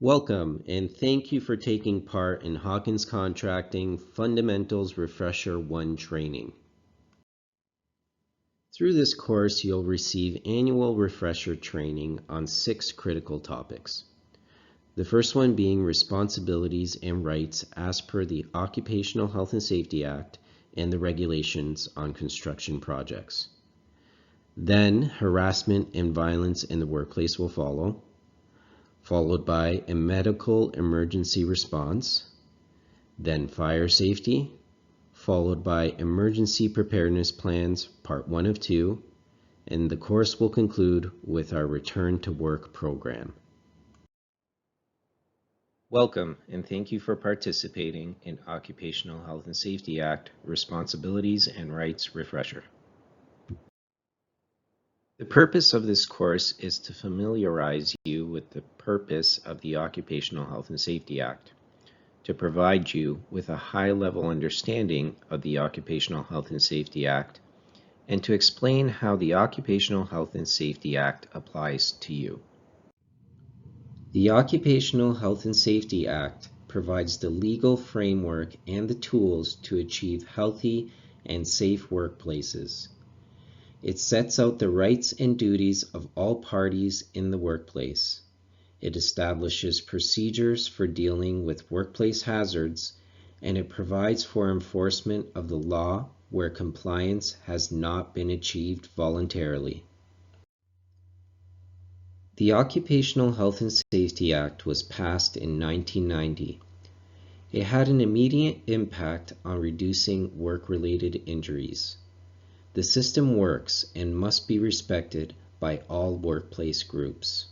Welcome, and thank you for taking part in Hawkins Contracting Fundamentals Refresher 1 training. Through this course, you'll receive annual refresher training on 6 critical topics. The first one being responsibilities and rights as per the Occupational Health and Safety Act and the regulations on construction projects. Then, harassment and violence in the workplace will follow, followed by a medical emergency response, then fire safety, followed by emergency preparedness plans, part 1 of 2, and the course will conclude with our return to work program. Welcome, and thank you for participating in Occupational Health and Safety Act Responsibilities and Rights Refresher. The purpose of this course is to familiarize you with the purpose of the Occupational Health and Safety Act, to provide you with a high-level understanding of the Occupational Health and Safety Act, and to explain how the Occupational Health and Safety Act applies to you. The Occupational Health and Safety Act provides the legal framework and the tools to achieve healthy and safe workplaces. It sets out the rights and duties of all parties in the workplace. It establishes procedures for dealing with workplace hazards, and it provides for enforcement of the law where compliance has not been achieved voluntarily. The Occupational Health and Safety Act was passed in 1990. It had an immediate impact on reducing work-related injuries. The system works and must be respected by all workplace groups.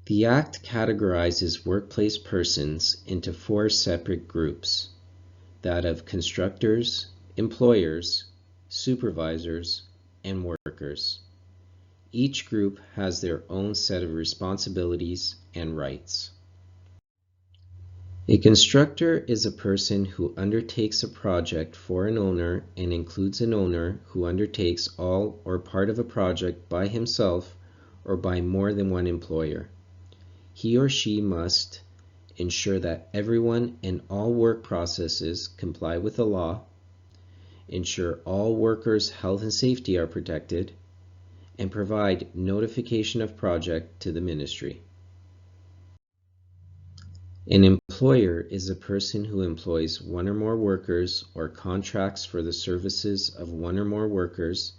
The Act categorizes workplace persons into 4 separate groups: that of constructors, employers, supervisors, and workers. Each group has their own set of responsibilities and rights. A constructor is a person who undertakes a project for an owner and includes an owner who undertakes all or part of a project by himself or by more than one employer. He or she must ensure that everyone and all work processes comply with the law, ensure all workers' health and safety are protected, and provide notification of project to the ministry. An employer is a person who employs one or more workers or contracts for the services of one or more workers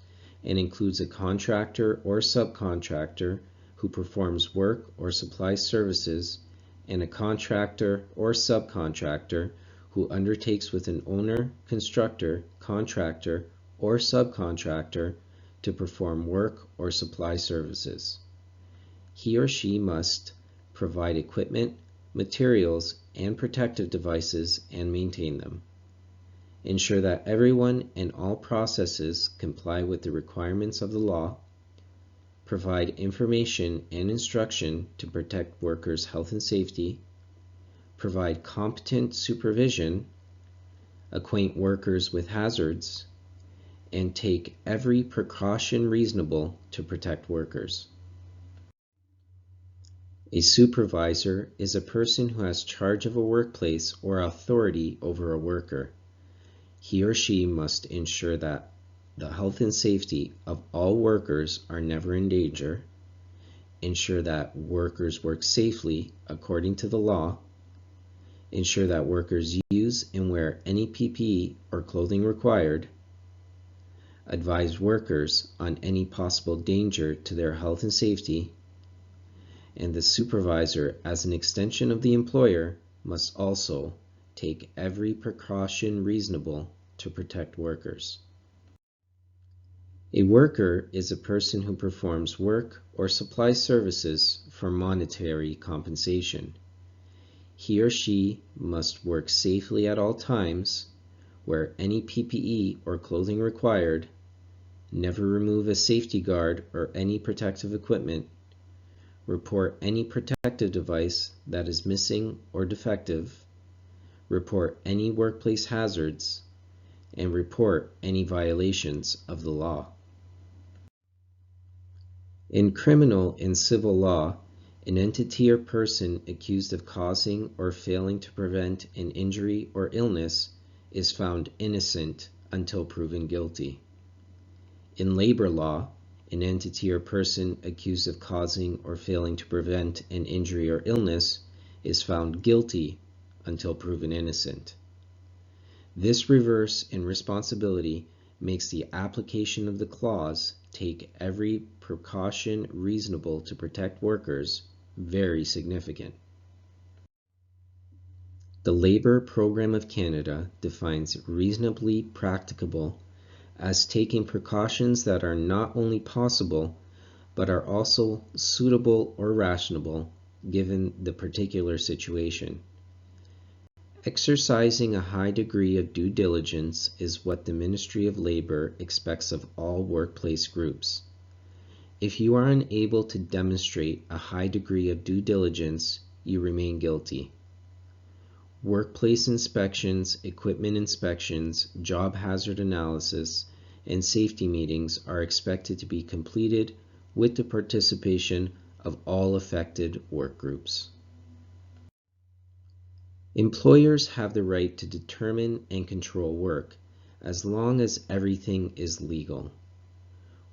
and includes a contractor or subcontractor who performs work or supplies services, and a contractor or subcontractor who undertakes with an owner, constructor, contractor, or subcontractor to perform work or supply services. He or she must provide equipment, materials, and protective devices and maintain them. Ensure that everyone and all processes comply with the requirements of the law. Provide information and instruction to protect workers' health and safety. Provide competent supervision. Acquaint workers with hazards. And take every precaution reasonable to protect workers. A supervisor is a person who has charge of a workplace or authority over a worker. He or she must ensure that the health and safety of all workers are never in danger, ensure that workers work safely according to the law, ensure that workers use and wear any PPE or clothing required, advise workers on any possible danger to their health and safety, and the supervisor, as an extension of the employer, must also take every precaution reasonable to protect workers. A worker is a person who performs work or supplies services for monetary compensation. He or she must work safely at all times, wear any PPE or clothing required, never remove a safety guard or any protective equipment, report any protective device that is missing or defective, report any workplace hazards, and report any violations of the law. In criminal and civil law, An entity or person accused of causing or failing to prevent an injury or illness is found innocent until proven guilty. In labor law, an entity or person accused of causing or failing to prevent an injury or illness is found guilty until proven innocent. This reverse in responsibility makes the application of the clause take every precaution reasonable to protect workers very significant. The Labour Program of Canada defines reasonably practicable as taking precautions that are not only possible, but are also suitable or rational given the particular situation. Exercising a high degree of due diligence is what the Ministry of Labour expects of all workplace groups. If you are unable to demonstrate a high degree of due diligence, you remain guilty. Workplace inspections, equipment inspections, job hazard analysis, and safety meetings are expected to be completed with the participation of all affected work groups. Employers have the right to determine and control work, as long as everything is legal.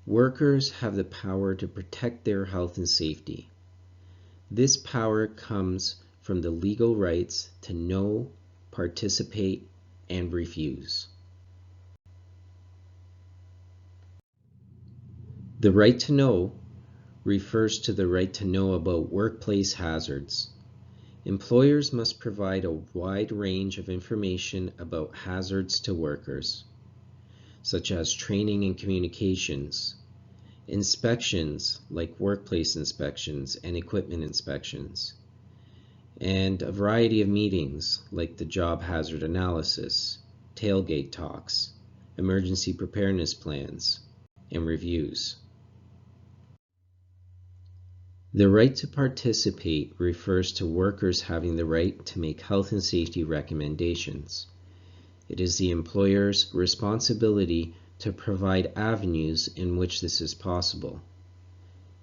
Workers have the power to protect their health and safety. This power comes from the legal rights to know, participate, and refuse. The right to know refers to the right to know about workplace hazards. Employers must provide a wide range of information about hazards to workers, such as training and communications, inspections like workplace inspections and equipment inspections, and a variety of meetings like the job hazard analysis, tailgate talks, emergency preparedness plans, and reviews. The right to participate refers to workers having the right to make health and safety recommendations. It is the employer's responsibility to provide avenues in which this is possible.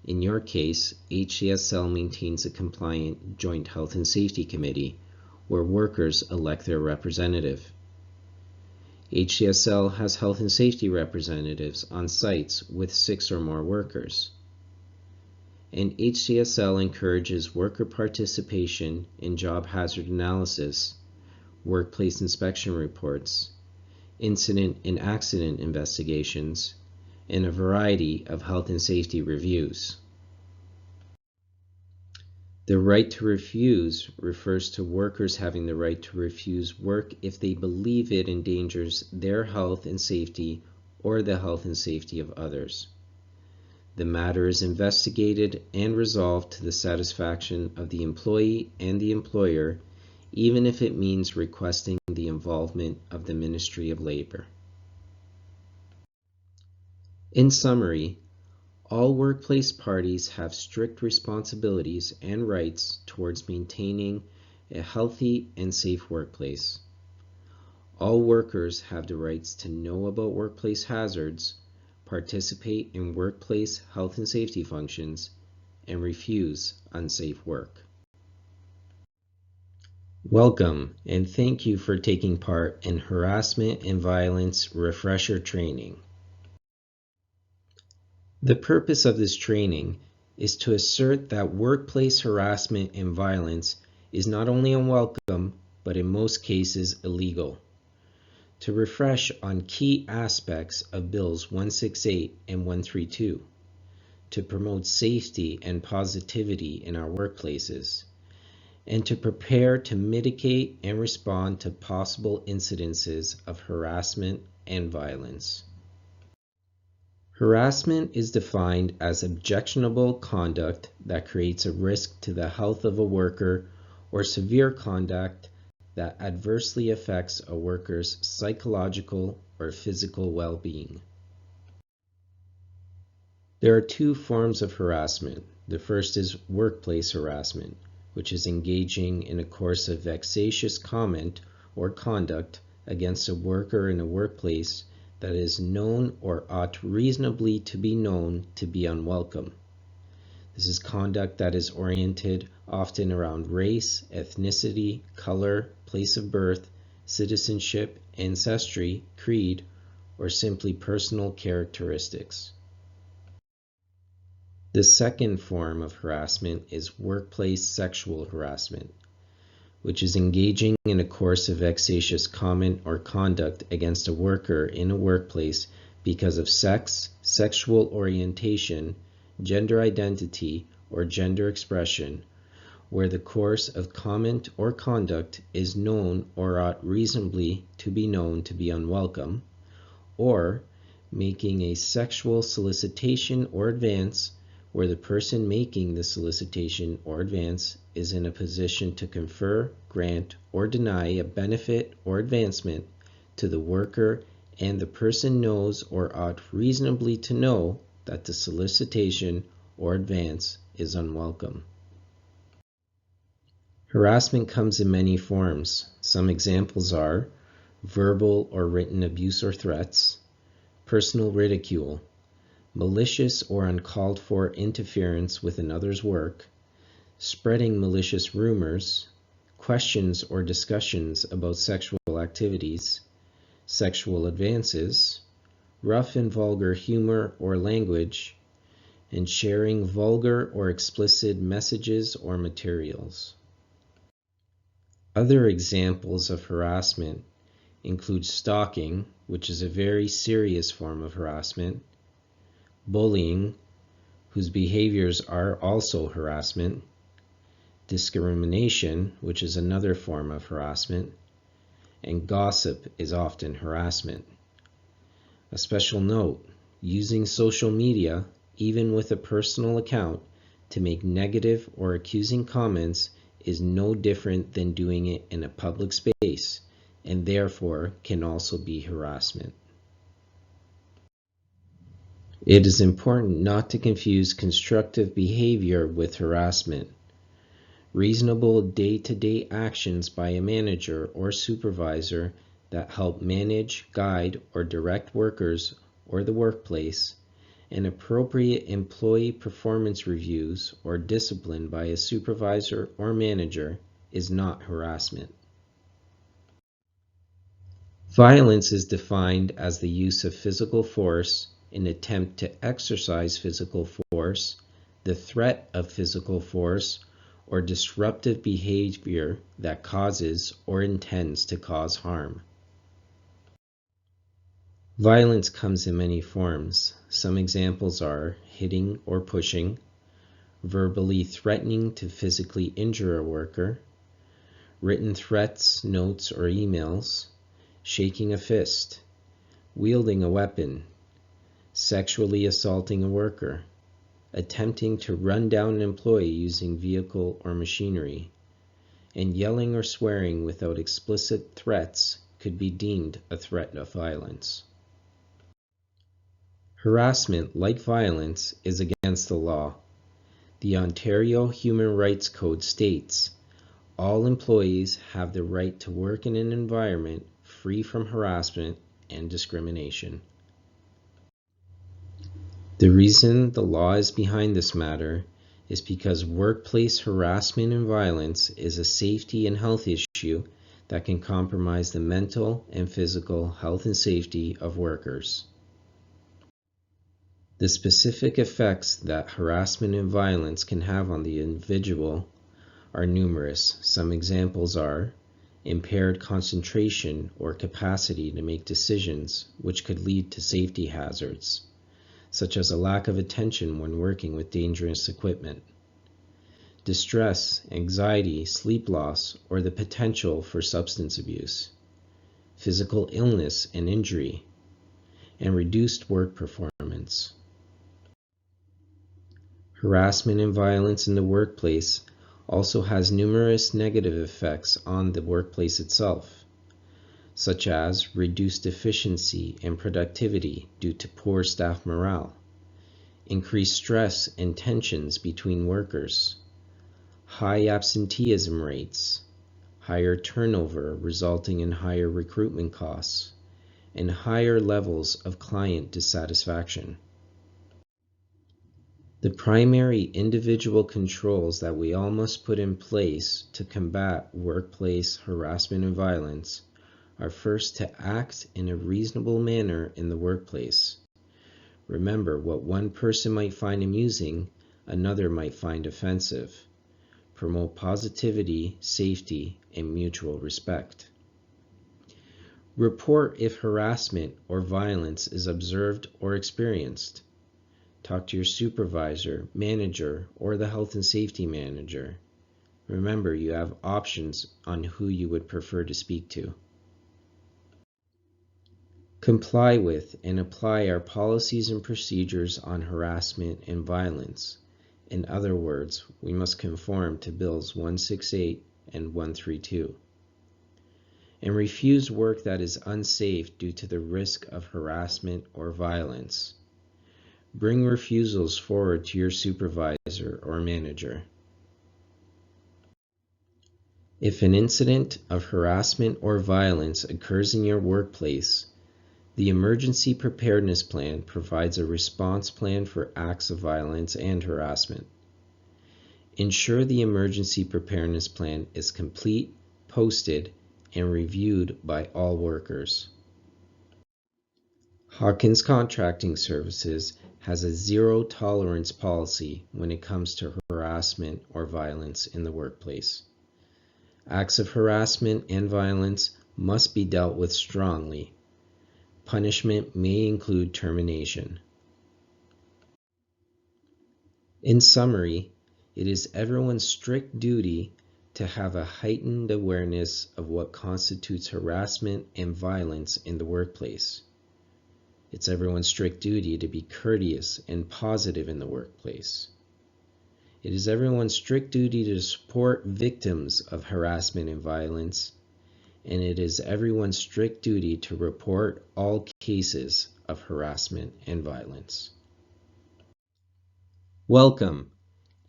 In your case, HCSL maintains a compliant Joint Health and Safety Committee where workers elect their representative. HCSL has health and safety representatives on sites with 6 or more workers. And HCSL encourages worker participation in job hazard analysis, workplace inspection reports, incident and accident investigations, and a variety of health and safety reviews. The right to refuse refers to workers having the right to refuse work if they believe it endangers their health and safety or the health and safety of others. The matter is investigated and resolved to the satisfaction of the employee and the employer, even if it means requesting the involvement of the Ministry of Labour. In summary, all workplace parties have strict responsibilities and rights towards maintaining a healthy and safe workplace. All workers have the rights to know about workplace hazards, participate in workplace health and safety functions, and refuse unsafe work. Welcome, and thank you for taking part in Harassment and Violence Refresher Training. The purpose of this training is to assert that workplace harassment and violence is not only unwelcome, but in most cases illegal. To refresh on key aspects of Bills 168 and 132, to promote safety and positivity in our workplaces, and to prepare to mitigate and respond to possible incidences of harassment and violence. Harassment is defined as objectionable conduct that creates a risk to the health of a worker or severe conduct that adversely affects a worker's psychological or physical well-being. There are 2 forms of harassment. The first is workplace harassment, which is engaging in a course of vexatious comment or conduct against a worker in a workplace that is known or ought reasonably to be known to be unwelcome. This is conduct that is oriented often around race, ethnicity, color, place of birth, citizenship, ancestry, creed, or simply personal characteristics. The second form of harassment is workplace sexual harassment, which is engaging in a course of vexatious comment or conduct against a worker in a workplace because of sex, sexual orientation, gender identity, or gender expression, where the course of comment or conduct is known or ought reasonably to be known to be unwelcome, or making a sexual solicitation or advance where the person making the solicitation or advance is in a position to confer, grant, or deny a benefit or advancement to the worker and the person knows or ought reasonably to know that the solicitation or advance is unwelcome. Harassment comes in many forms. Some examples are verbal or written abuse or threats, personal ridicule, malicious or uncalled for interference with another's work, spreading malicious rumors, questions or discussions about sexual activities, sexual advances, rough and vulgar humor or language, and sharing vulgar or explicit messages or materials. Other examples of harassment include stalking, which is a very serious form of harassment, bullying, whose behaviors are also harassment, discrimination, which is another form of harassment, and gossip is often harassment. A special note, using social media, even with a personal account, to make negative or accusing comments is no different than doing it in a public space, and therefore can also be harassment. It is important not to confuse constructive behavior with harassment. Reasonable day-to-day actions by a manager or supervisor that help manage, guide, or direct workers or the workplace, and appropriate employee performance reviews or discipline by a supervisor or manager is not harassment. Violence is defined as the use of physical force, an attempt to exercise physical force, the threat of physical force, or disruptive behavior that causes or intends to cause harm. Violence comes in many forms. Some examples are hitting or pushing, verbally threatening to physically injure a worker, written threats, notes, or emails, shaking a fist, wielding a weapon, sexually assaulting a worker, attempting to run down an employee using vehicle or machinery, and yelling or swearing without explicit threats could be deemed a threat of violence. Harassment, like violence, is against the law. The Ontario Human Rights Code states, all employees have the right to work in an environment free from harassment and discrimination. The reason the law is behind this matter is because workplace harassment and violence is a safety and health issue that can compromise the mental and physical health and safety of workers. The specific effects that harassment and violence can have on the individual are numerous. Some examples are impaired concentration or capacity to make decisions, which could lead to safety hazards, such as a lack of attention when working with dangerous equipment, distress, anxiety, sleep loss, or the potential for substance abuse, physical illness and injury, and reduced work performance. Harassment and violence in the workplace also has numerous negative effects on the workplace itself, such as reduced efficiency and productivity due to poor staff morale, increased stress and tensions between workers, high absenteeism rates, higher turnover resulting in higher recruitment costs, and higher levels of client dissatisfaction. The primary individual controls that we all must put in place to combat workplace harassment and violence are first to act in a reasonable manner in the workplace. Remember, what one person might find amusing, another might find offensive. Promote positivity, safety, and mutual respect. Report if harassment or violence is observed or experienced. Talk to your supervisor, manager, or the health and safety manager. Remember, you have options on who you would prefer to speak to. Comply with and apply our policies and procedures on harassment and violence. In other words, we must conform to Bills 168 and 132. And refuse work that is unsafe due to the risk of harassment or violence. Bring refusals forward to your supervisor or manager. If an incident of harassment or violence occurs in your workplace, the Emergency Preparedness Plan provides a response plan for acts of violence and harassment. Ensure the Emergency Preparedness Plan is complete, posted, and reviewed by all workers. Hawkins Contracting Services has a zero-tolerance policy when it comes to harassment or violence in the workplace. Acts of harassment and violence must be dealt with strongly. Punishment may include termination. In summary, it is everyone's strict duty to have a heightened awareness of what constitutes harassment and violence in the workplace. It's everyone's strict duty to be courteous and positive in the workplace. It is everyone's strict duty to support victims of harassment and violence, and it is everyone's strict duty to report all cases of harassment and violence. Welcome,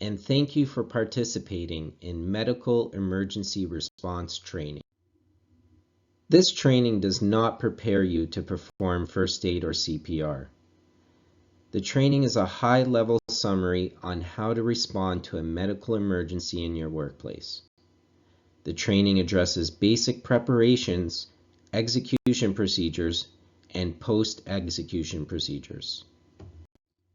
and thank you for participating in Medical Emergency Response Training. This training does not prepare you to perform first aid or CPR. The training is a high-level summary on how to respond to a medical emergency in your workplace. The training addresses basic preparations, execution procedures, and post-execution procedures.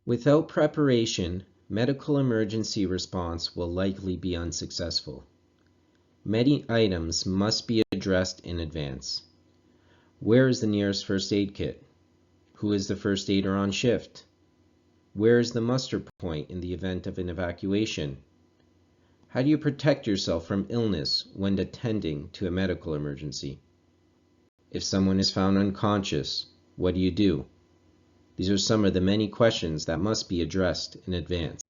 Without preparation, medical emergency response will likely be unsuccessful. Many items must be addressed in advance. Where is the nearest first aid kit? Who is the first aider on shift? Where is the muster point in the event of an evacuation? How do you protect yourself from illness when attending to a medical emergency? If someone is found unconscious, what do you do? These are some of the many questions that must be addressed in advance.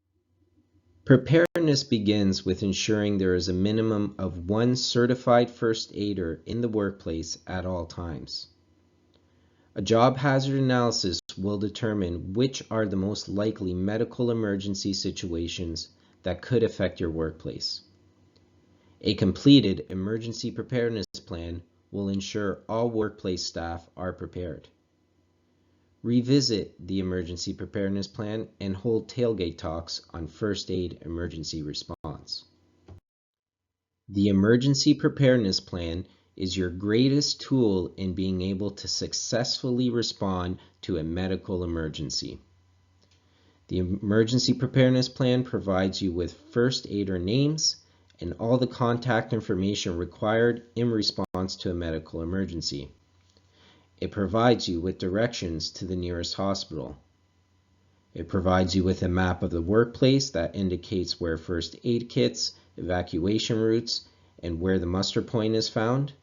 Preparedness begins with ensuring there is a minimum of one certified first aider in the workplace at all times. A job hazard analysis will determine which are the most likely medical emergency situations that could affect your workplace. A completed emergency preparedness plan will ensure all workplace staff are prepared. Revisit the emergency preparedness plan and hold tailgate talks on first aid emergency response. The emergency preparedness plan is your greatest tool in being able to successfully respond to a medical emergency. The emergency preparedness plan provides you with first aider names and all the contact information required in response to a medical emergency. It provides you with directions to the nearest hospital. It provides you with a map of the workplace that indicates where first aid kits, evacuation routes, and where the muster point is found.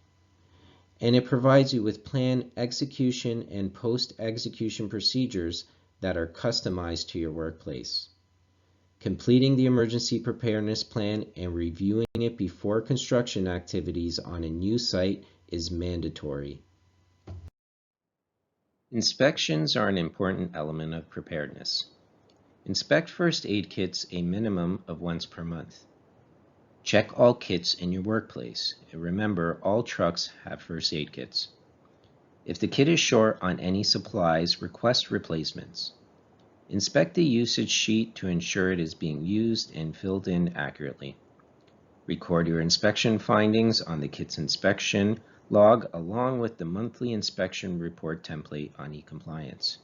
And it provides you with plan execution and post-execution procedures that are customized to your workplace. Completing the emergency preparedness plan and reviewing it before construction activities on a new site is mandatory. Inspections are an important element of preparedness. Inspect first aid kits a minimum of once per month. Check all kits in your workplace, and remember all trucks have first aid kits. If the kit is short on any supplies, request replacements. Inspect the usage sheet to ensure it is being used and filled in accurately. Record your inspection findings on the kit's inspection log along with the monthly inspection report template on eCompliance.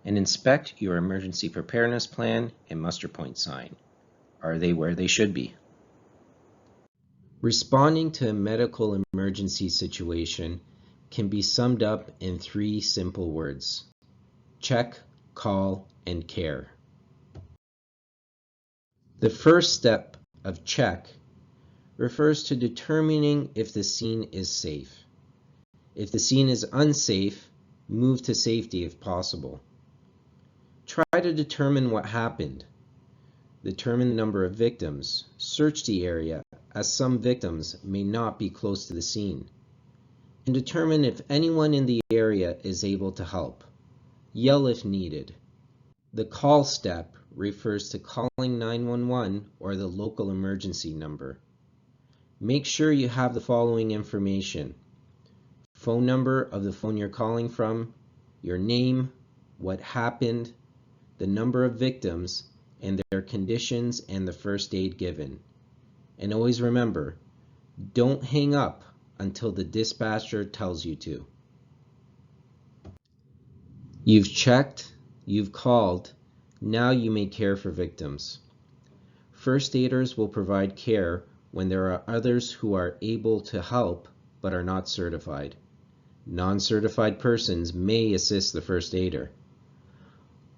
And inspect your emergency preparedness plan and muster point sign. Are they where they should be? Responding to a medical emergency situation can be summed up in 3 simple words: check, call, and care. The first step of check refers to determining if the scene is safe. If the scene is unsafe, move to safety if possible. Try to determine what happened. Determine the number of victims. Search the area, as some victims may not be close to the scene. And determine if anyone in the area is able to help. Yell if needed. The call step refers to calling 911 or the local emergency number. Make sure you have the following information: phone number of the phone you're calling from, your name, what happened, the number of victims, and their conditions and the first aid given. And always remember, don't hang up until the dispatcher tells you to. You've checked, you've called, now you may care for victims. First aiders will provide care when there are others who are able to help but are not certified. Non-certified persons may assist the first aider.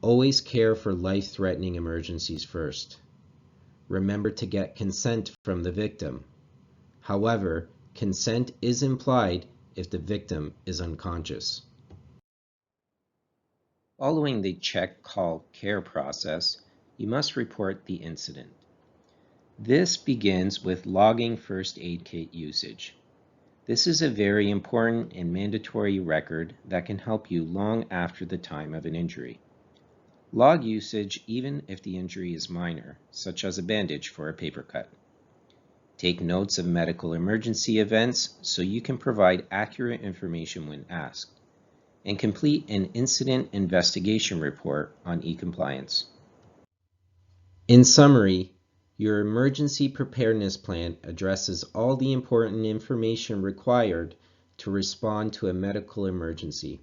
Always care for life-threatening emergencies first. Remember to get consent from the victim. However, consent is implied if the victim is unconscious. Following the check, call, care process, you must report the incident. This begins with logging first aid kit usage. This is a very important and mandatory record that can help you long after the time of an injury. Log usage even if the injury is minor, such as a bandage for a paper cut. Take notes of medical emergency events so you can provide accurate information when asked. And complete an incident investigation report on eCompliance. In summary, your emergency preparedness plan addresses all the important information required to respond to a medical emergency.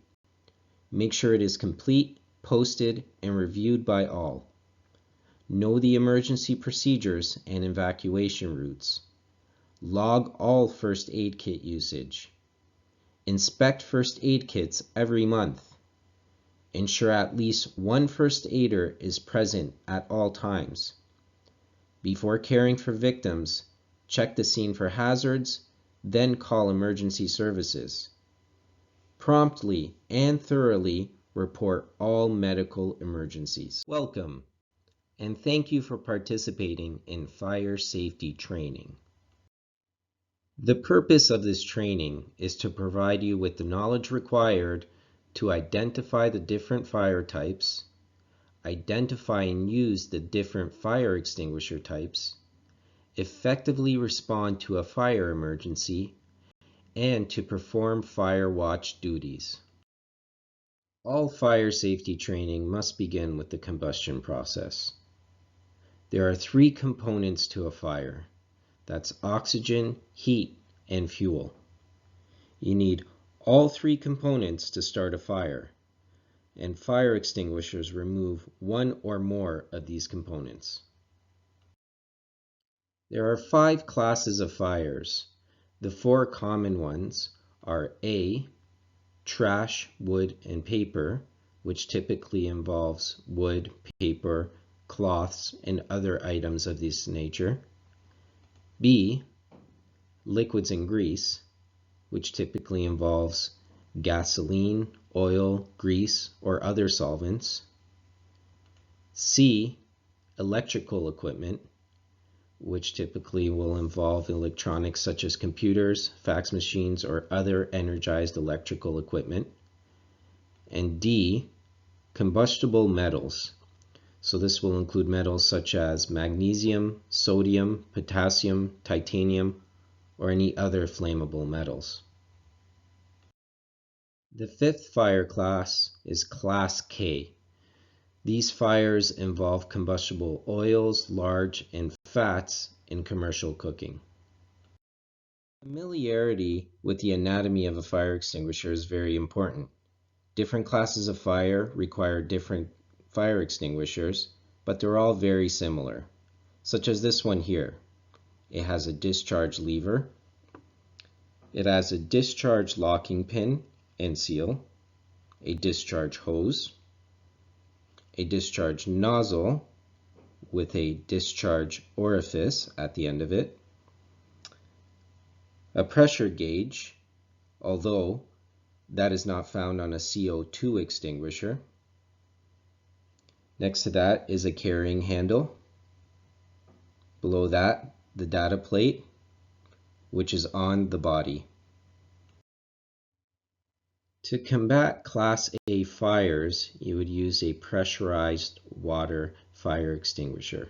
Make sure it is complete, posted, and reviewed by all. Know the emergency procedures and evacuation routes. Log all first aid kit usage. Inspect first aid kits every month. Ensure at least one first aider is present at all times. Before caring for victims, check the scene for hazards, then call emergency services. Promptly and thoroughly report all medical emergencies. Welcome, and thank you for participating in fire safety training. The purpose of this training is to provide you with the knowledge required to identify the different fire types, identify and use the different fire extinguisher types, effectively respond to a fire emergency, and to perform fire watch duties. All fire safety training must begin with the combustion process. There are 3 components to a fire. That's oxygen, heat, and fuel. You need all 3 components to start a fire, and fire extinguishers remove one or more of these components. There are 5 classes of fires. The 4 common ones are A, trash, wood, and paper, which typically involves wood, paper, cloths, and other items of this nature. B, liquids and grease, which typically involves gasoline, oil, grease, or other solvents. C, electrical equipment, which typically will involve electronics such as computers, fax machines, or other energized electrical equipment. And D, combustible metals. So this will include metals such as magnesium, sodium, potassium, titanium, or any other flammable metals. The 5th fire class is Class K. These fires involve combustible oils, lard, and fats in commercial cooking. Familiarity with the anatomy of a fire extinguisher is very important. Different classes of fire require different fire extinguishers, but they're all very similar, such as this one here. It has a discharge lever, it has a discharge locking pin and seal, a discharge hose, a discharge nozzle with a discharge orifice at the end of it, a pressure gauge, although that is not found on a CO2 extinguisher. Next to that is a carrying handle. Below that, the data plate, which is on the body. To combat Class A fires, you would use a pressurized water fire extinguisher.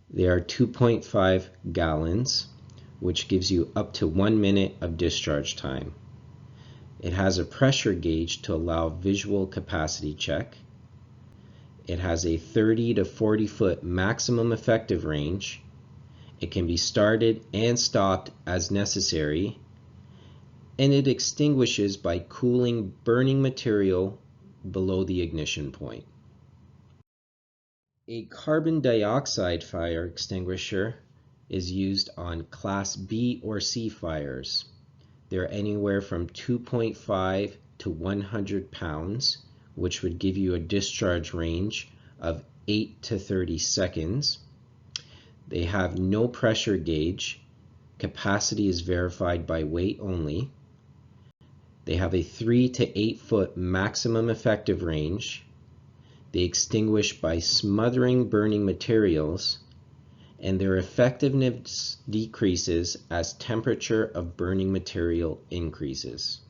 They are 2.5 gallons, which gives you up to 1 minute of discharge time. It has a pressure gauge to allow visual capacity check. It has a 30 to 40 foot maximum effective range. It can be started and stopped as necessary, and it extinguishes by cooling burning material below the ignition point. A carbon dioxide fire extinguisher is used on Class B or C fires. They're anywhere from 2.5 to 100 pounds, which would give you a discharge range of 8 to 30 seconds. They have no pressure gauge. Capacity is verified by weight only. They have a 3 to 8 foot maximum effective range. They extinguish by smothering burning materials, and their effectiveness decreases as temperature of burning material increases.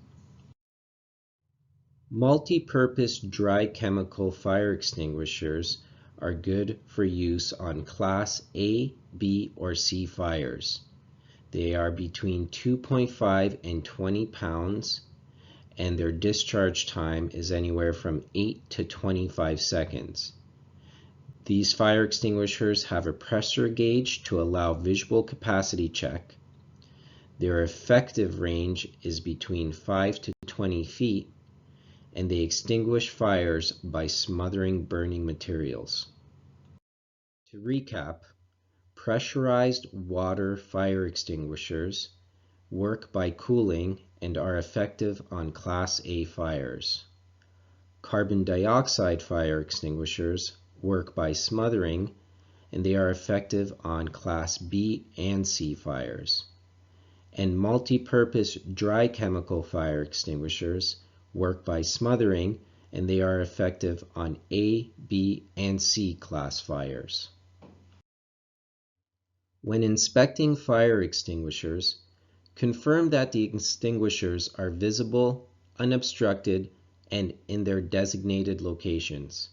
Multi-purpose dry chemical fire extinguishers are good for use on Class A, B, or C fires. They are between 2.5 and 20 pounds, and their discharge time is anywhere from 8 to 25 seconds. These fire extinguishers have a pressure gauge to allow visual capacity check. Their effective range is between 5 to 20 feet, and they extinguish fires by smothering burning materials. To recap, pressurized water fire extinguishers work by cooling and are effective on Class A fires. Carbon dioxide fire extinguishers work by smothering, and they are effective on Class B and C fires. And multi-purpose dry chemical fire extinguishers work by smothering, and they are effective on A, B, and C class fires. When inspecting fire extinguishers, confirm that the extinguishers are visible, unobstructed, and in their designated locations.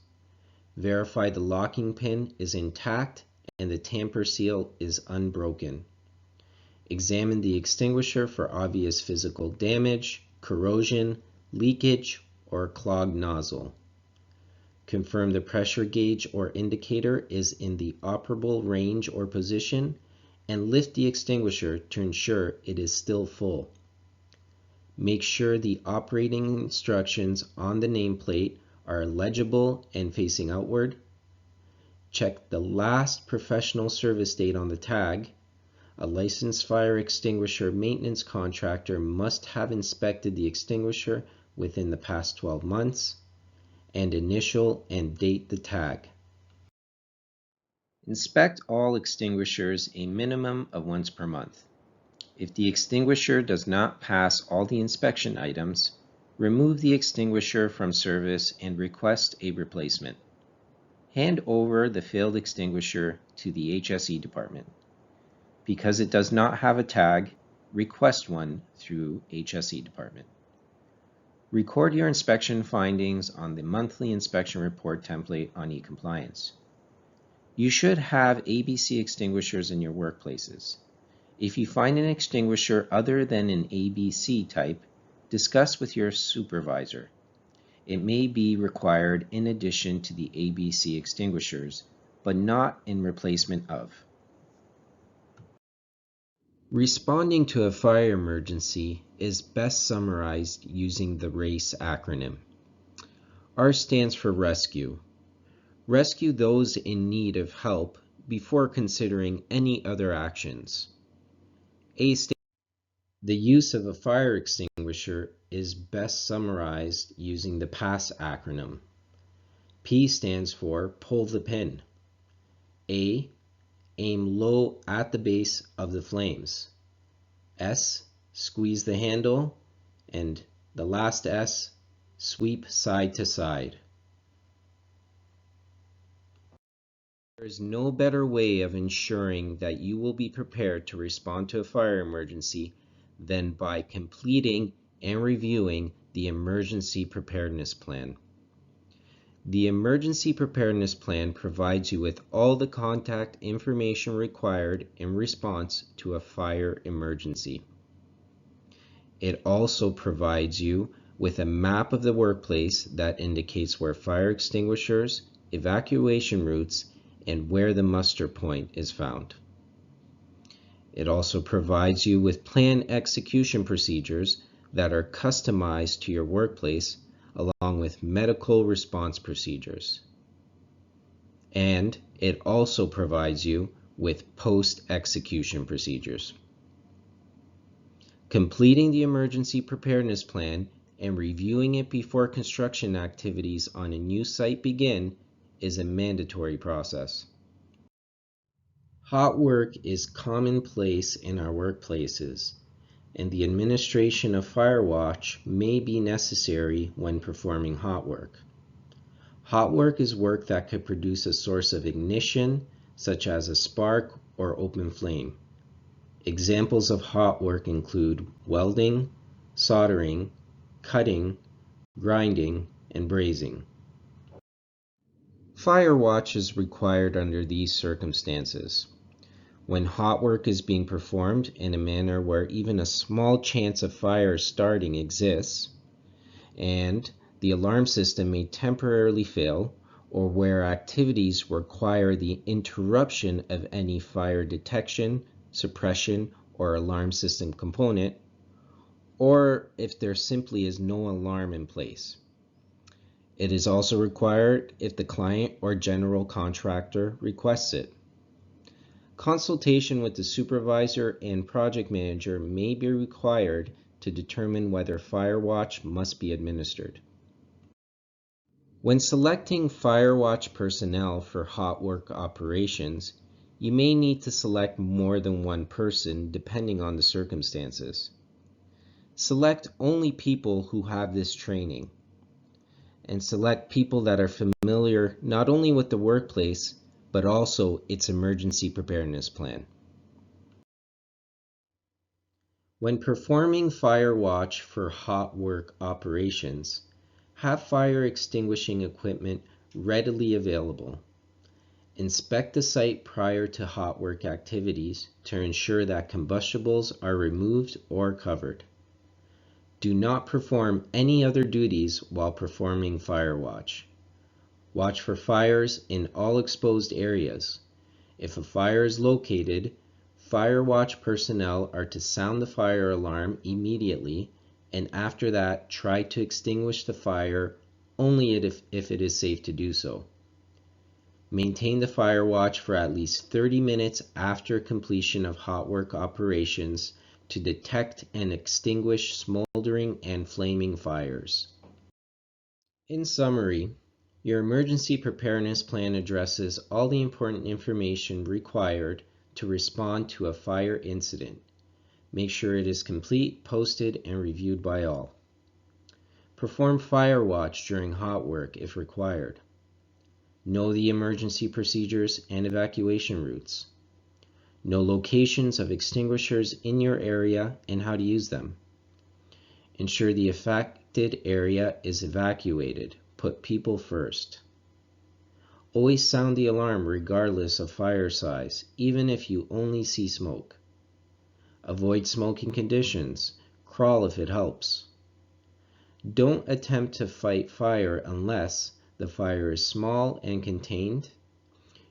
Verify the locking pin is intact and the tamper seal is unbroken. Examine the extinguisher for obvious physical damage, corrosion, leakage, or clogged nozzle. Confirm the pressure gauge or indicator is in the operable range or position, and lift the extinguisher to ensure it is still full. Make sure the operating instructions on the nameplate are legible and facing outward. Check the last professional service date on the tag. A licensed fire extinguisher maintenance contractor must have inspected the extinguisher within the past 12 months, and initial and date the tag. Inspect all extinguishers a minimum of once per month. If the extinguisher does not pass all the inspection items, remove the extinguisher from service and request a replacement. Hand over the failed extinguisher to the HSE department. Because it does not have a tag, request one through HSE department. Record your inspection findings on the monthly inspection report template on eCompliance. You should have ABC extinguishers in your workplaces. If you find an extinguisher other than an ABC type, discuss with your supervisor. It may be required in addition to the ABC extinguishers, but not in replacement of. Responding to a fire emergency is best summarized using the RACE acronym. R stands for rescue. Rescue those in need of help before considering any other actions. A stands for the use of a fire extinguisher is best summarized using the PASS acronym. P stands for pull the pin. A, aim low at the base of the flames. S, squeeze the handle, and the last S, sweep side to side. There is no better way of ensuring that you will be prepared to respond to a fire emergency than by completing and reviewing the Emergency Preparedness Plan. The Emergency Preparedness Plan provides you with all the contact information required in response to a fire emergency. It also provides you with a map of the workplace that indicates where fire extinguishers, evacuation routes, and where the muster point is found. It also provides you with plan execution procedures that are customized to your workplace, along with medical response procedures. And it also provides you with post-execution procedures. Completing the emergency preparedness plan and reviewing it before construction activities on a new site begin is a mandatory process. Hot work is commonplace in our workplaces, and the administration of fire watch may be necessary when performing hot work. Hot work is work that could produce a source of ignition, such as a spark or open flame. Examples of hot work include welding, soldering, cutting, grinding, and brazing. Fire watch is required under these circumstances: when hot work is being performed in a manner where even a small chance of fire starting exists, and the alarm system may temporarily fail, or where activities require the interruption of any fire detection, suppression, or alarm system component, or if there simply is no alarm in place. It is also required if the client or general contractor requests it. Consultation with the supervisor and project manager may be required to determine whether fire watch must be administered. When selecting fire watch personnel for hot work operations, you may need to select more than one person depending on the circumstances. Select only people who have this training, and select people that are familiar not only with the workplace, but also its emergency preparedness plan. When performing fire watch for hot work operations, have fire extinguishing equipment readily available. Inspect the site prior to hot work activities to ensure that combustibles are removed or covered. Do not perform any other duties while performing fire watch. Watch for fires in all exposed areas. If a fire is located, fire watch personnel are to sound the fire alarm immediately, and after that try to extinguish the fire only if it is safe to do so. Maintain the fire watch for at least 30 minutes after completion of hot work operations to detect and extinguish smoldering and flaming fires. In summary, your emergency preparedness plan addresses all the important information required to respond to a fire incident. Make sure it is complete, posted, and reviewed by all. Perform fire watch during hot work if required. Know the emergency procedures and evacuation routes. Know locations of extinguishers in your area and how to use them. Ensure the affected area is evacuated. Put people first. Always sound the alarm regardless of fire size, even if you only see smoke. Avoid smoking conditions. Crawl if it helps. Don't attempt to fight fire unless the fire is small and contained,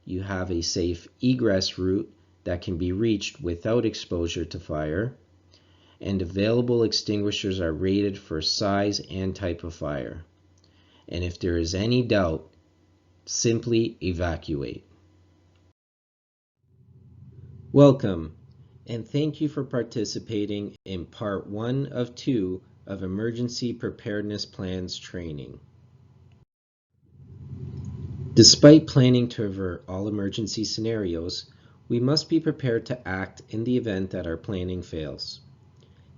you have a safe egress route that can be reached without exposure to fire, and available extinguishers are rated for size and type of fire. And if there is any doubt, simply evacuate. Welcome, and thank you for participating in Part 1 of 2 of Emergency Preparedness Plans training. Despite planning to avert all emergency scenarios, we must be prepared to act in the event that our planning fails.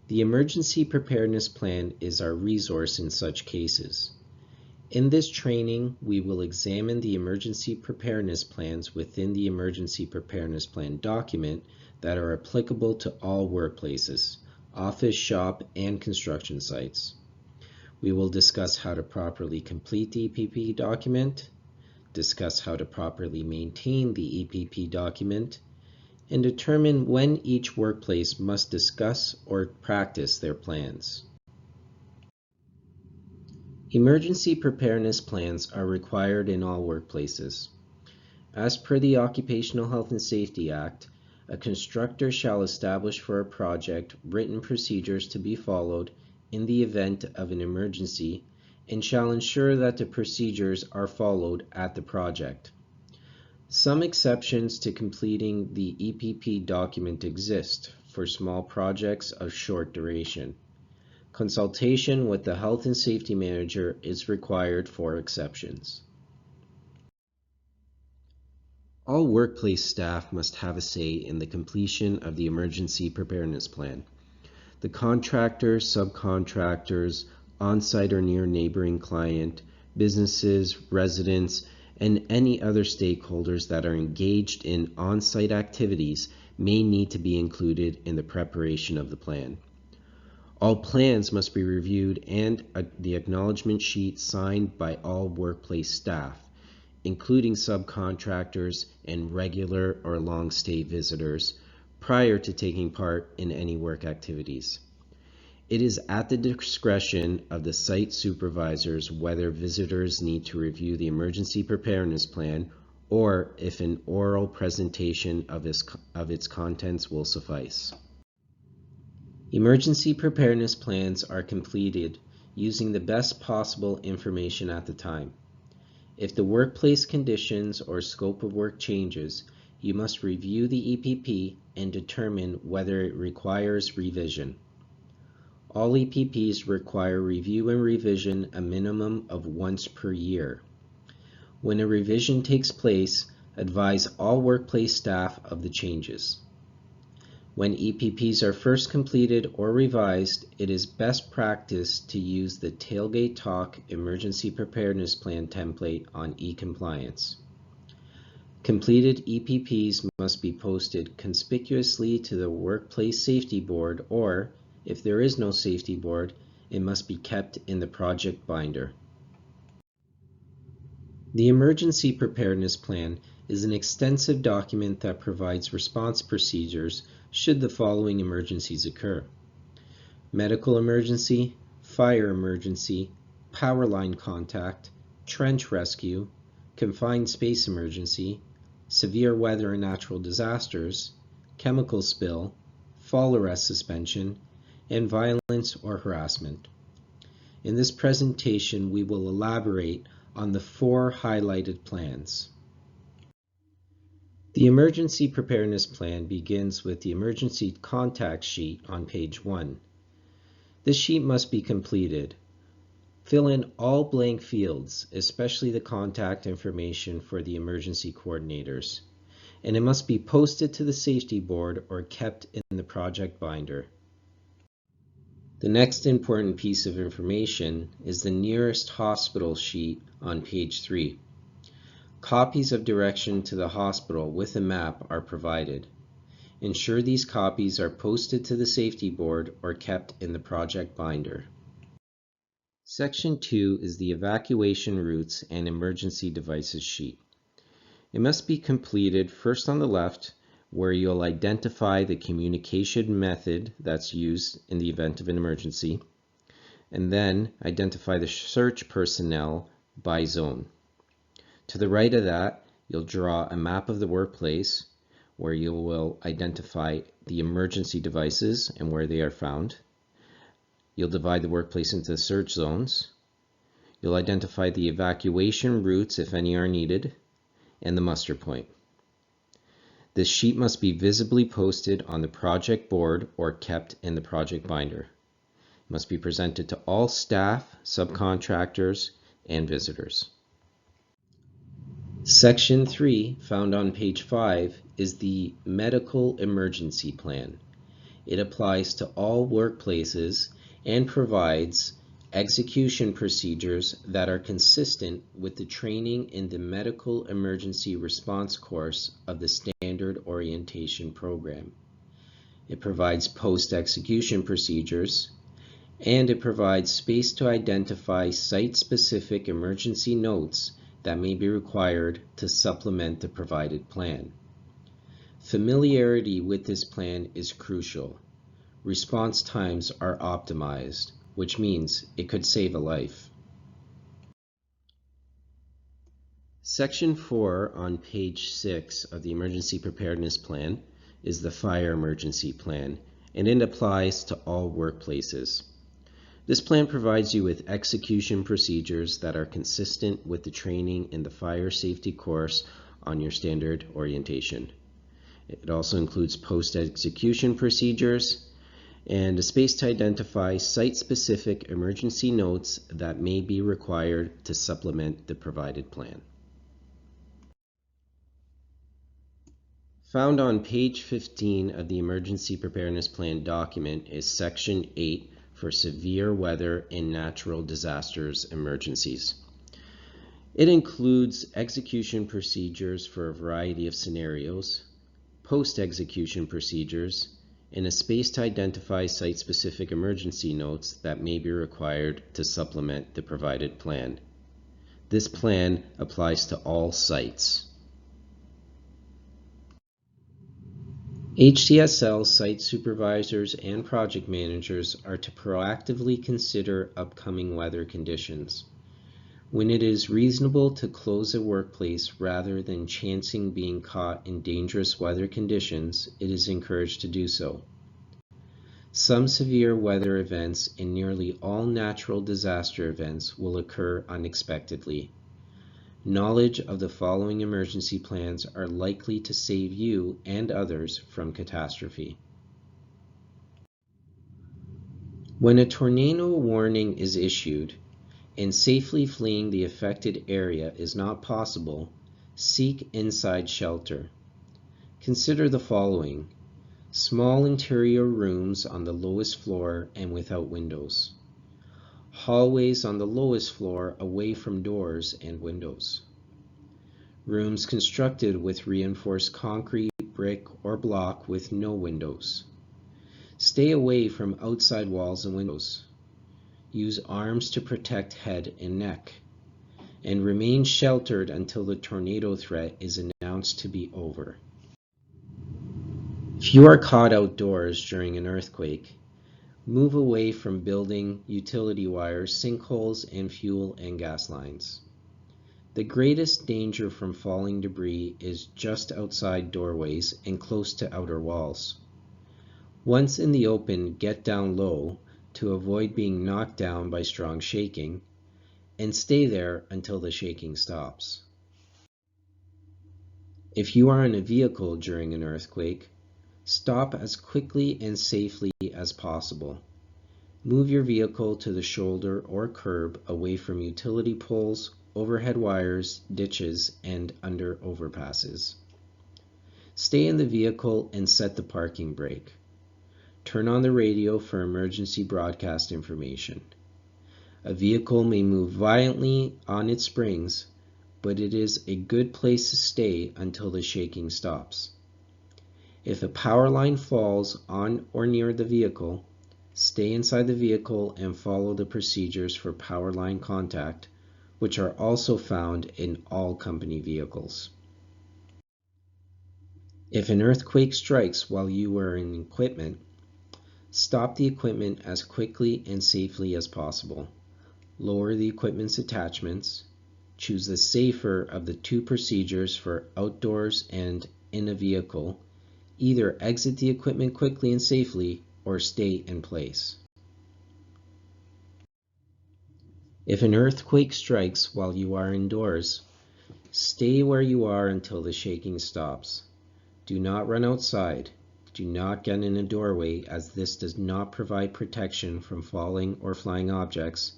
The Emergency Preparedness Plan is our resource in such cases. In this training, we will examine the emergency preparedness plans within the Emergency Preparedness Plan document that are applicable to all workplaces, office, shop, and construction sites. We will discuss how to properly complete the EPP document, discuss how to properly maintain the EPP document, and determine when each workplace must discuss or practice their plans. Emergency preparedness plans are required in all workplaces. As per the Occupational Health and Safety Act, a constructor shall establish for a project written procedures to be followed in the event of an emergency and shall ensure that the procedures are followed at the project. Some exceptions to completing the EPP document exist for small projects of short duration. Consultation with the Health and Safety Manager is required for exceptions. All workplace staff must have a say in the completion of the Emergency Preparedness Plan. The contractor, subcontractors, on-site or near neighboring client, businesses, residents, and any other stakeholders that are engaged in on-site activities may need to be included in the preparation of the plan. All plans must be reviewed and the acknowledgement sheet signed by all workplace staff, including subcontractors and regular or long-stay visitors, prior to taking part in any work activities. It is at the discretion of the site supervisors whether visitors need to review the emergency preparedness plan or if an oral presentation of its contents will suffice. Emergency preparedness plans are completed using the best possible information at the time. If the workplace conditions or scope of work changes, you must review the EPP and determine whether it requires revision. All EPPs require review and revision a minimum of once per year. When a revision takes place, advise all workplace staff of the changes. When EPPs are first completed or revised, it is best practice to use the Tailgate Talk Emergency Preparedness Plan template on e-compliance. Completed EPPs must be posted conspicuously to the Workplace Safety Board, or, if there is no safety board, it must be kept in the project binder. The Emergency Preparedness Plan is an extensive document that provides response procedures should the following emergencies occur: medical emergency, fire emergency, power line contact, trench rescue, confined space emergency, severe weather and natural disasters, chemical spill, fall arrest suspension, and violence or harassment. In this presentation, we will elaborate on the 4 highlighted plans. The Emergency Preparedness Plan begins with the Emergency Contact Sheet on page 1. This sheet must be completed. Fill in all blank fields, especially the contact information for the emergency coordinators, and it must be posted to the safety board or kept in the project binder. The next important piece of information is the nearest hospital sheet on page 3. Copies of direction to the hospital with a map are provided. Ensure these copies are posted to the safety board or kept in the project binder. Section 2 is the evacuation routes and emergency devices sheet. It must be completed first on the left, where you'll identify the communication method that's used in the event of an emergency. and then identify the search personnel by zone. To the right of that, you'll draw a map of the workplace where you will identify the emergency devices and where they are found. You'll divide the workplace into search zones. You'll identify the evacuation routes, if any are needed, and the muster point. This sheet must be visibly posted on the project board or kept in the project binder. It must be presented to all staff, subcontractors, and visitors. Section 3, found on page 5, is the medical emergency plan. It applies to all workplaces and provides execution procedures that are consistent with the training in the medical emergency response course of the standard orientation program. It provides post-execution procedures, and it provides space to identify site-specific emergency notes that may be required to supplement the provided plan. Familiarity with this plan is crucial. Response times are optimized, which means it could save a life. Section 4 on page 6 of the Emergency Preparedness Plan is the Fire Emergency Plan, and it applies to all workplaces. This plan provides you with execution procedures that are consistent with the training in the fire safety course on your standard orientation. It also includes post-execution procedures and a space to identify site-specific emergency notes that may be required to supplement the provided plan. Found on page 15 of the Emergency Preparedness Plan document is Section 8 for severe weather and natural disasters emergencies. It includes execution procedures for a variety of scenarios, post-execution procedures, and a space to identify site-specific emergency notes that may be required to supplement the provided plan. This plan applies to all sites. HTSL site supervisors and project managers are to proactively consider upcoming weather conditions. When it is reasonable to close a workplace rather than chancing being caught in dangerous weather conditions, it is encouraged to do so. Some severe weather events and nearly all natural disaster events will occur unexpectedly. Knowledge of the following emergency plans are likely to save you and others from catastrophe. When a tornado warning is issued and safely fleeing the affected area is not possible, seek inside shelter. Consider the following: small interior rooms on the lowest floor and without windows. Hallways on the lowest floor away from doors and windows. Rooms constructed with reinforced concrete, brick, or block with no windows. Stay away from outside walls and windows. Use arms to protect head and neck. And remain sheltered until the tornado threat is announced to be over. If you are caught outdoors during an earthquake, move away from building, utility wires, sinkholes, and fuel and gas lines. The greatest danger from falling debris is just outside doorways and close to outer walls. Once in the open, get down low to avoid being knocked down by strong shaking, and stay there until the shaking stops. If you are in a vehicle during an earthquake, stop as quickly and safely as possible. Move your vehicle to the shoulder or curb away from utility poles, overhead wires, ditches, and under overpasses. Stay in the vehicle and set the parking brake. Turn on the radio for emergency broadcast information. A vehicle may move violently on its springs, but it is a good place to stay until the shaking stops. If a power line falls on or near the vehicle, stay inside the vehicle and follow the procedures for power line contact, which are also found in all company vehicles. If an earthquake strikes while you are in equipment, Stop the equipment as quickly and safely as possible. Lower the equipment's attachments. Choose the safer of the two procedures for outdoors and in a vehicle. Either exit the equipment quickly and safely or stay in place. If an earthquake strikes while you are indoors, stay where you are until the shaking stops. Do not run outside. Do not get in a doorway, as this does not provide protection from falling or flying objects,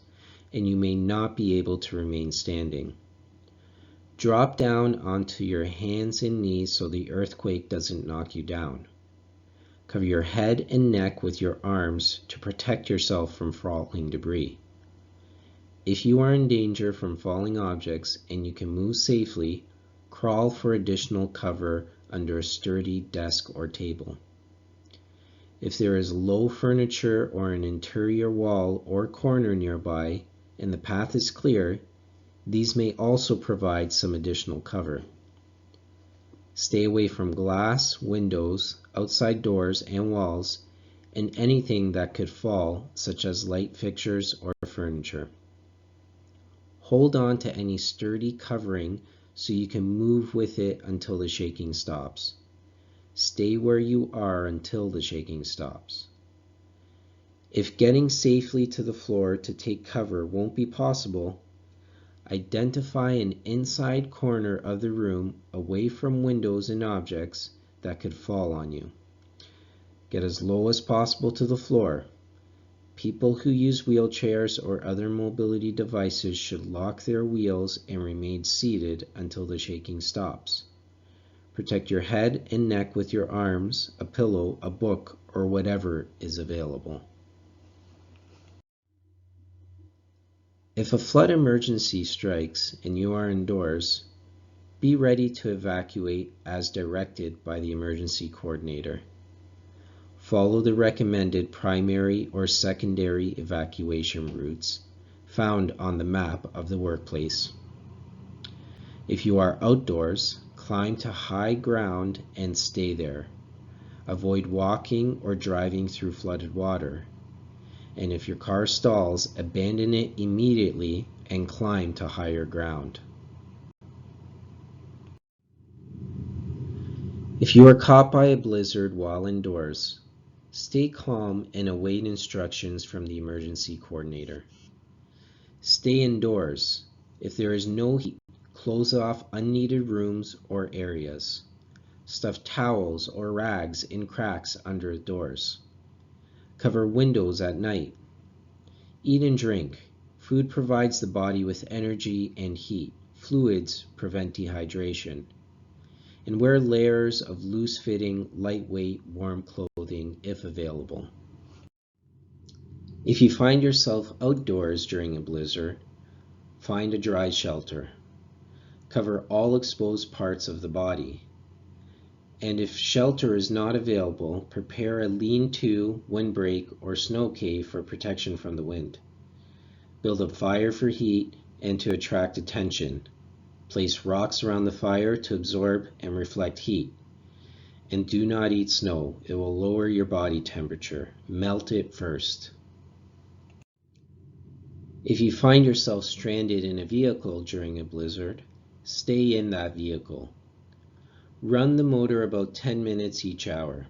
and you may not be able to remain standing. Drop down onto your hands and knees so the earthquake doesn't knock you down. Cover your head and neck with your arms to protect yourself from falling debris. If you are in danger from falling objects and you can move safely, crawl for additional cover under a sturdy desk or table. If there is low furniture or an interior wall or corner nearby and the path is clear, these may also provide some additional cover. Stay away from glass, windows, outside doors and walls, and anything that could fall, such as light fixtures or furniture. Hold on to any sturdy covering so you can move with it until the shaking stops. Stay where you are until the shaking stops. If getting safely to the floor to take cover won't be possible, identify an inside corner of the room away from windows and objects that could fall on you. Get as low as possible to the floor. People who use wheelchairs or other mobility devices should lock their wheels and remain seated until the shaking stops. Protect your head and neck with your arms, a pillow, a book, or whatever is available. If a flood emergency strikes and you are indoors, be ready to evacuate as directed by the emergency coordinator. Follow the recommended primary or secondary evacuation routes found on the map of the workplace. If you are outdoors, climb to high ground and stay there. Avoid walking or driving through flooded water. And if your car stalls, abandon it immediately and climb to higher ground. If you are caught by a blizzard while indoors, stay calm and await instructions from the emergency coordinator. Stay indoors. If there is no heat, close off unneeded rooms or areas. Stuff towels or rags in cracks under doors. Cover windows at night. Eat and drink. Food provides the body with energy and heat. Fluids prevent dehydration. And wear layers of loose-fitting, lightweight, warm clothing if available. If you find yourself outdoors during a blizzard, find a dry shelter. Cover all exposed parts of the body. And if shelter is not available, prepare a lean-to, windbreak, or snow cave for protection from the wind. Build a fire for heat and to attract attention. Place rocks around the fire to absorb and reflect heat. And do not eat snow. It will lower your body temperature. Melt it first. If you find yourself stranded in a vehicle during a blizzard, stay in that vehicle. Run the motor about 10 minutes each hour.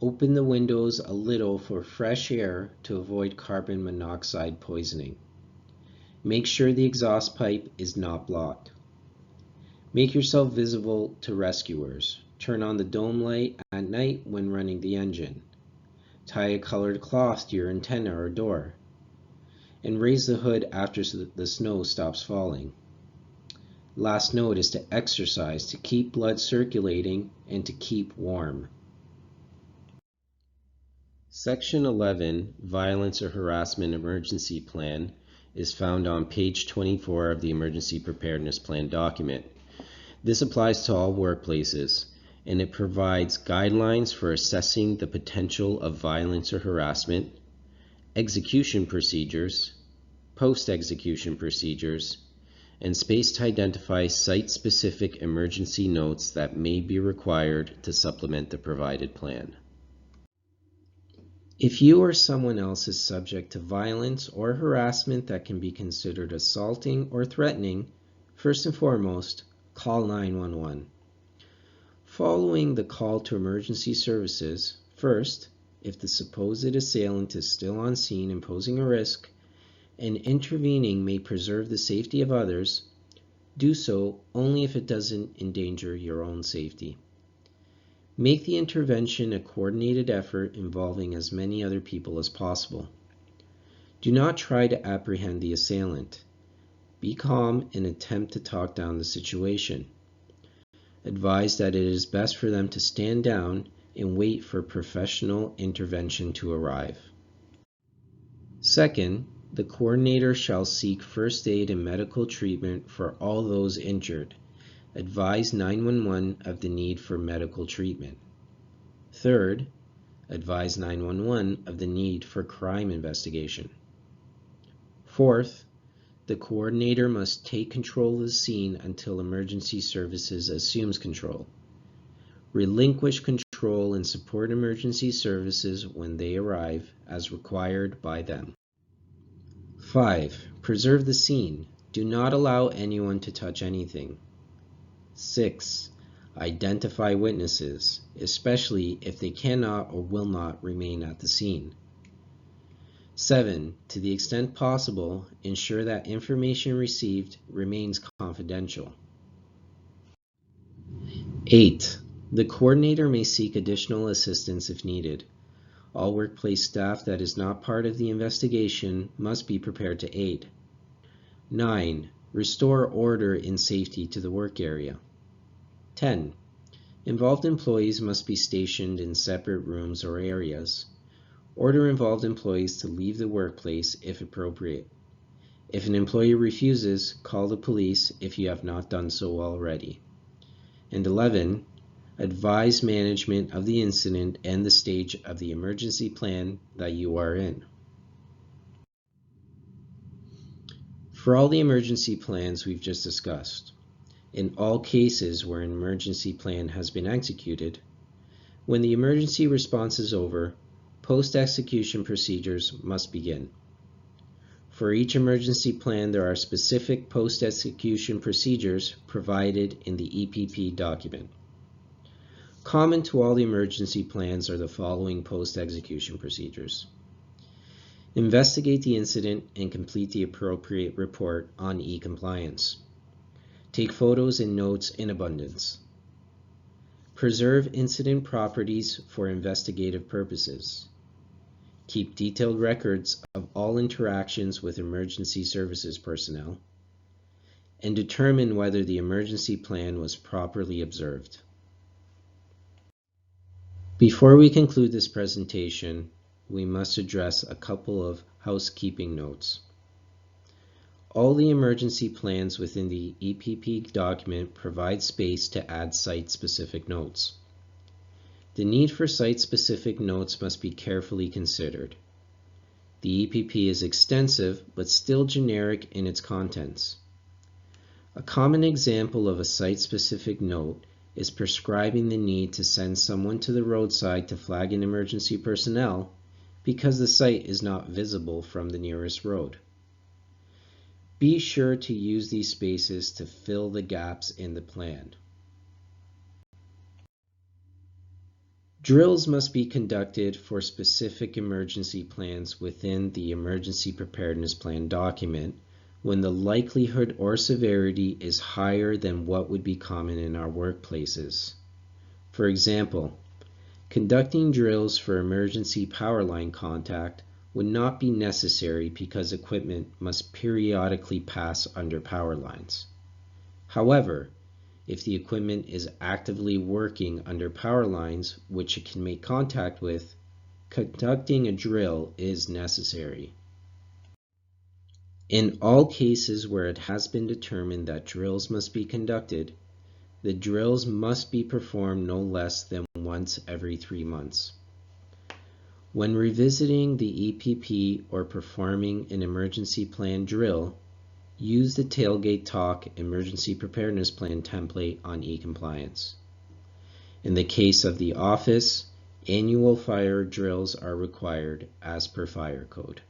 Open the windows a little for fresh air to avoid carbon monoxide poisoning. Make sure the exhaust pipe is not blocked. Make yourself visible to rescuers. Turn on the dome light at night when running the engine. Tie a colored cloth to your antenna or door. And raise the hood after the snow stops falling. Last note is to exercise to keep blood circulating and to keep warm. Section 11, Violence or Harassment Emergency Plan, is found on page 24 of the Emergency Preparedness Plan document. This applies to all workplaces, and it provides guidelines for assessing the potential of violence or harassment, execution procedures, post-execution procedures, and space to identify site-specific emergency notes that may be required to supplement the provided plan. If you or someone else is subject to violence or harassment that can be considered assaulting or threatening, first and foremost, call 911. Following the call to emergency services, first, if the supposed assailant is still on scene and posing a risk, and intervening may preserve the safety of others, do so only if it doesn't endanger your own safety. Make the intervention a coordinated effort involving as many other people as possible. Do not try to apprehend the assailant. Be calm and attempt to talk down the situation. Advise that it is best for them to stand down and wait for professional intervention to arrive. Second, the coordinator shall seek first aid and medical treatment for all those injured. Advise 911 of the need for medical treatment. Third, advise 911 of the need for crime investigation. Fourth, the coordinator must take control of the scene until emergency services assumes control. Relinquish control and support emergency services when they arrive as required by them. 5. Preserve the scene. Do not allow anyone to touch anything. 6. Identify witnesses, especially if they cannot or will not remain at the scene. 7. To the extent possible, ensure that information received remains confidential. 8. The coordinator may seek additional assistance if needed. All workplace staff that is not part of the investigation must be prepared to aid. 9. Restore order and safety to the work area. 10. Involved employees must be stationed in separate rooms or areas. Order involved employees to leave the workplace if appropriate. If an employee refuses, call the police if you have not done so already. And 11. Advise management of the incident and the stage of the emergency plan that you are in. For all the emergency plans we've just discussed, in all cases where an emergency plan has been executed, when the emergency response is over, post-execution procedures must begin. For each emergency plan, there are specific post-execution procedures provided in the EPP document. Common to all the emergency plans are the following post-execution procedures. Investigate the incident and complete the appropriate report on e-compliance. Take photos and notes in abundance. Preserve incident properties for investigative purposes. Keep detailed records of all interactions with emergency services personnel. And determine whether the emergency plan was properly observed. Before we conclude this presentation, we must address a couple of housekeeping notes. All the emergency plans within the EPP document provide space to add site-specific notes. The need for site-specific notes must be carefully considered. The EPP is extensive but still generic in its contents. A common example of a site-specific note is prescribing the need to send someone to the roadside to flag an emergency personnel because the site is not visible from the nearest road. Be sure to use these spaces to fill the gaps in the plan. Drills must be conducted for specific emergency plans within the Emergency Preparedness Plan document when the likelihood or severity is higher than what would be common in our workplaces. For example, conducting drills for emergency power line contact would not be necessary because equipment must periodically pass under power lines. However, if the equipment is actively working under power lines which it can make contact with, conducting a drill is necessary. In all cases where it has been determined that drills must be conducted, the drills must be performed no less than once every 3 months. When revisiting the EPP or performing an emergency plan drill, use the Tailgate Talk Emergency Preparedness Plan template on e-compliance. In the case of the office, Annual fire drills are required as per fire code.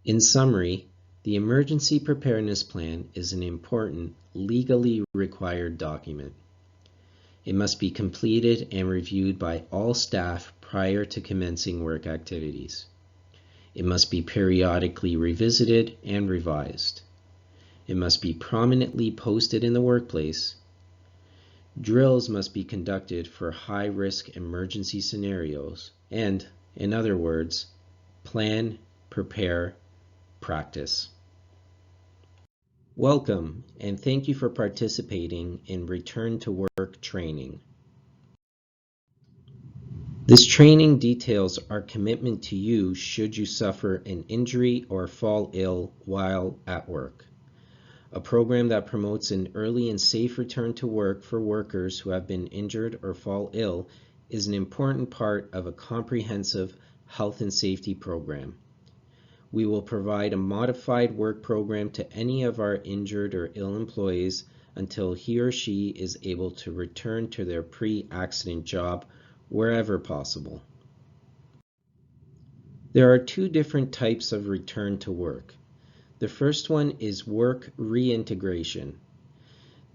In summary, the Emergency Preparedness Plan is an important, legally required document. It must be completed and reviewed by all staff prior to commencing work activities. It must be periodically revisited and revised. It must be prominently posted in the workplace. Drills must be conducted for high-risk emergency scenarios and, in other words, plan, prepare, practice. Welcome, and thank you for participating in Return to Work training. This training details our commitment to you should you suffer an injury or fall ill while at work. A program that promotes an early and safe return to work for workers who have been injured or fall ill is an important part of a comprehensive health and safety program. We will provide a modified work program to any of our injured or ill employees until he or she is able to return to their pre-accident job wherever possible. There are two different types of return to work. The first one is work reintegration.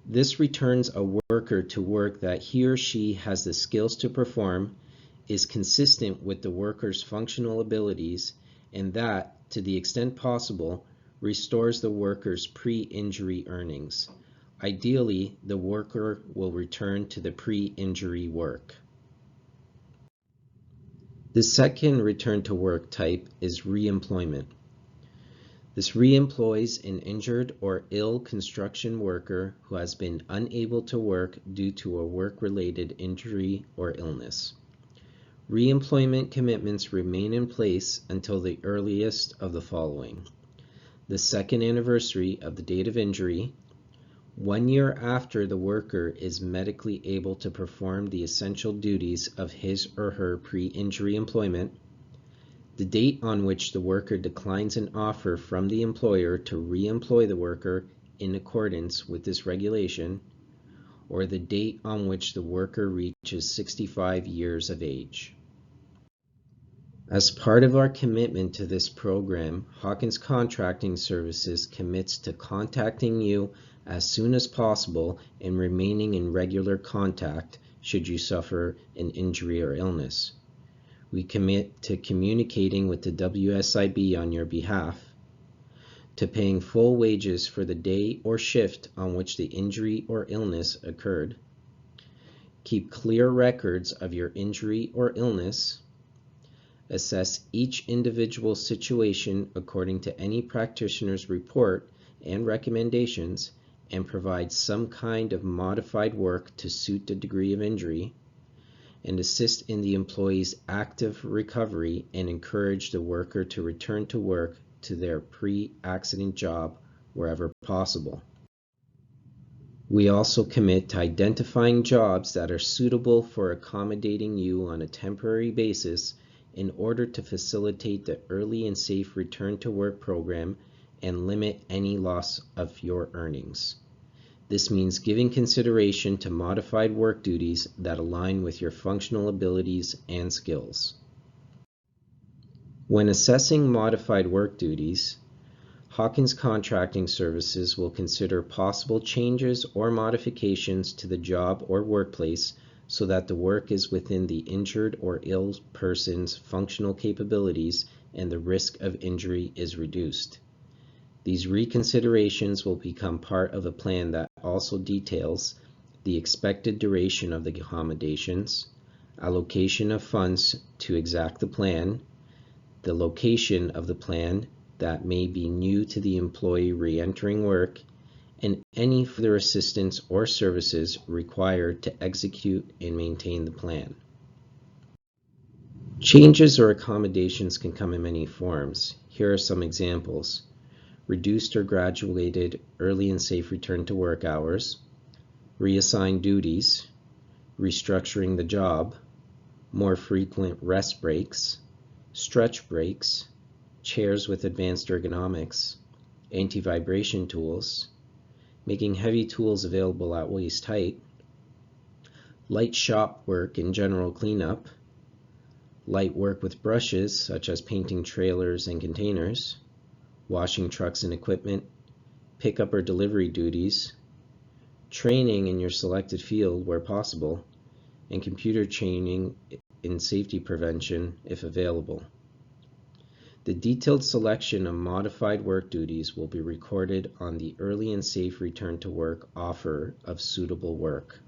This returns a worker to work that he or she has the skills to perform, is consistent with the worker's functional abilities, and that, to the extent possible, restores the worker's pre-injury earnings. Ideally, the worker will return to the pre-injury work. The second return to work type is reemployment. This reemploys an injured or ill construction worker who has been unable to work due to a work-related injury or illness. Reemployment commitments remain in place until the earliest of the following: the second anniversary of the date of injury, 1 year after the worker is medically able to perform the essential duties of his or her pre-injury employment, the date on which the worker declines an offer from the employer to re-employ the worker in accordance with this regulation, or the date on which the worker reaches 65 years of age. As part of our commitment to this program, Hawkins Contracting Services commits to contacting you as soon as possible and remaining in regular contact should you suffer an injury or illness. We commit to communicating with the WSIB on your behalf, to paying full wages for the day or shift on which the injury or illness occurred, keep clear records of your injury or illness, assess each individual situation according to any practitioner's report and recommendations, and provide some kind of modified work to suit the degree of injury, and assist in the employee's active recovery and encourage the worker to return to work to their pre-accident job wherever possible. We also commit to identifying jobs that are suitable for accommodating you on a temporary basis in order to facilitate the early and safe return to work program and limit any loss of your earnings. This means giving consideration to modified work duties that align with your functional abilities and skills. When assessing modified work duties, Hawkins Contracting Services will consider possible changes or modifications to the job or workplace so that the work is within the injured or ill person's functional capabilities and the risk of injury is reduced. These reconsiderations will become part of a plan that also details the expected duration of the accommodations, allocation of funds to exact the plan, the location of the plan that may be new to the employee re-entering work, and any further assistance or services required to execute and maintain the plan. Changes or accommodations can come in many forms. Here are some examples: reduced or graduated early and safe return to work hours, reassigned duties, restructuring the job, more frequent rest breaks, stretch breaks, chairs with advanced ergonomics, anti-vibration tools, making heavy tools available at waist height, light shop work and general cleanup, light work with brushes such as painting trailers and containers, washing trucks and equipment, pickup or delivery duties, training in your selected field where possible, and computer training in safety prevention if available. The detailed selection of modified work duties will be recorded on the Early and Safe Return to Work offer of suitable work.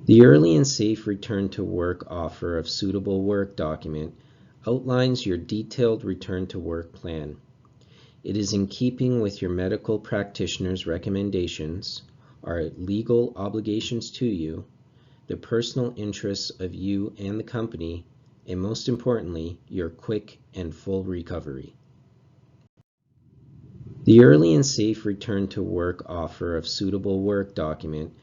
The Early and Safe Return to Work offer of suitable work document outlines your detailed return to work plan. It is in keeping with your medical practitioner's recommendations, our legal obligations to you, the personal interests of you and the company, and most importantly, your quick and full recovery. The Early and Safe Return to Work offer of suitable work document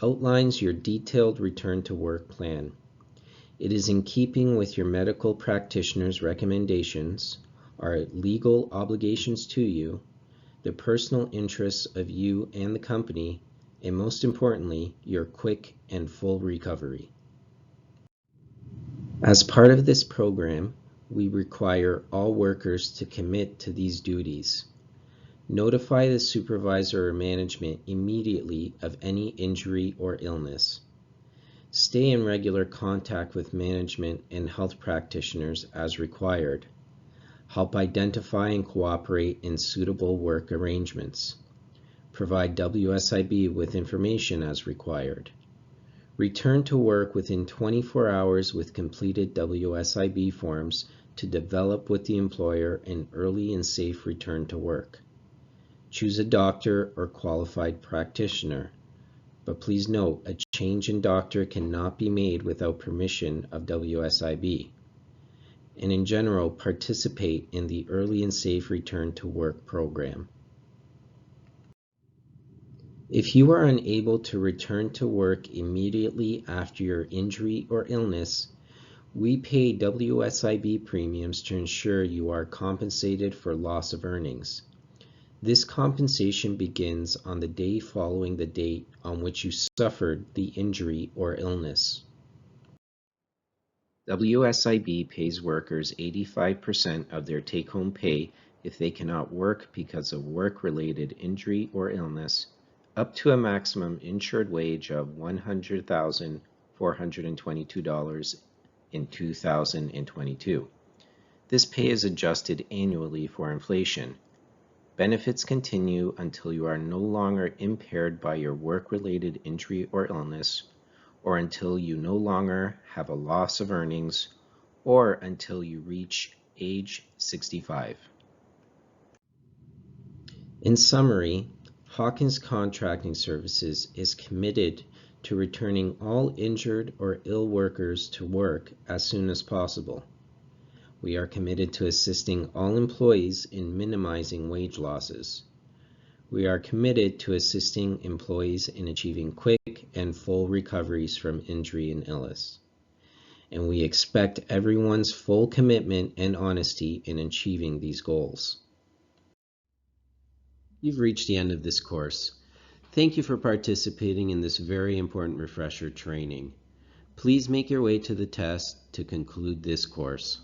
outlines your detailed return to work plan. It is in keeping with your medical practitioner's recommendations, our legal obligations to you, the personal interests of you and the company, and most importantly, your quick and full recovery. As part of this program, we require all workers to commit to these duties. Notify the supervisor or management immediately of any injury or illness. Stay in regular contact with management and health practitioners as required. Help identify and cooperate in suitable work arrangements. Provide WSIB with information as required. Return to work within 24 hours with completed WSIB forms to develop with the employer an early and safe return to work. Choose a doctor or qualified practitioner, but please note a change in doctor cannot be made without permission of WSIB. And in general, participate in the Early and Safe Return to Work program. If you are unable to return to work immediately after your injury or illness, we pay WSIB premiums to ensure you are compensated for loss of earnings. This compensation begins on the day following the date on which you suffered the injury or illness. WSIB pays workers 85% of their take-home pay if they cannot work because of work-related injury or illness, up to a maximum insured wage of $100,422 in 2022. This pay is adjusted annually for inflation. Benefits continue until you are no longer impaired by your work-related injury or illness, or until you no longer have a loss of earnings, or until you reach age 65. In summary, Hawkins Contracting Services is committed to returning all injured or ill workers to work as soon as possible. We are committed to assisting all employees in minimizing wage losses. We are committed to assisting employees in achieving quick and full recoveries from injury and illness. And we expect everyone's full commitment and honesty in achieving these goals. You've reached the end of this course. Thank you for participating in this very important refresher training. Please make your way to the test to conclude this course.